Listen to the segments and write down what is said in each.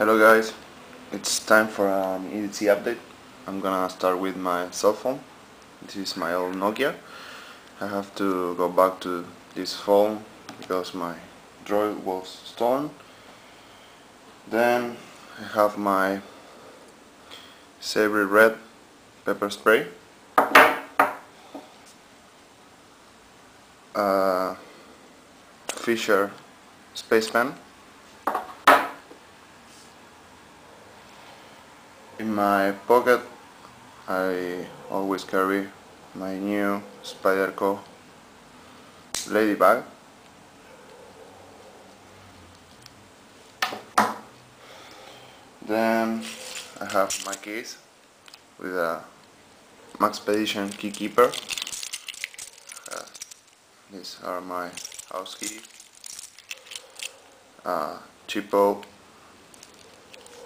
Hello guys, it's time for an EDC update. I'm gonna start with my cell phone. This is my old Nokia. I have to go back to this phone because my droid was stolen. Then I have my savory red pepper spray, Fisher space pen. In my pocket I always carry my new Spyderco lady bag. Then I have my case with a Maxpedition key keeper. These are my house keys, cheapo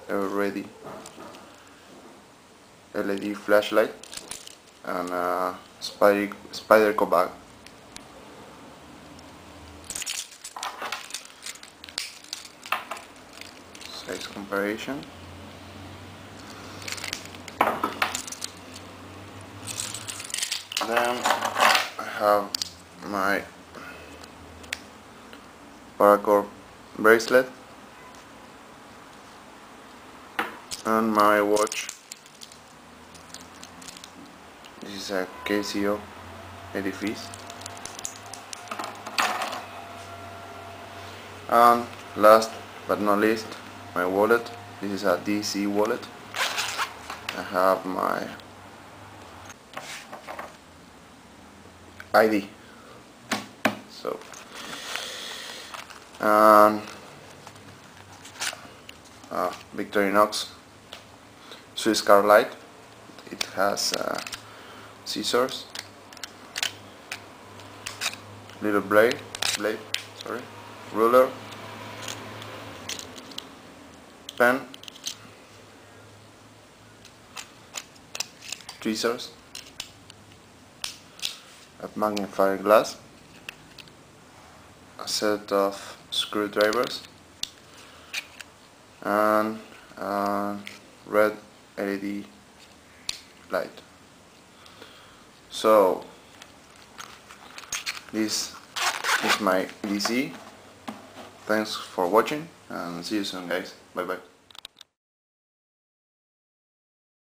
ever-ready LED flashlight, and a Spyderco bag. Size comparison. Then I have my paracord bracelet and my watch. This is a Casio edifice. And last but not least, my wallet. This is a EDC wallet. I have my ID. So, and Victorinox Swiss Car Light. It has scissors, little blade, ruler, pen, tweezers, a magnifying glass, a set of screwdrivers, and a red LED light. So this is my EDC. Thanks for watching and see you soon guys. Bye bye.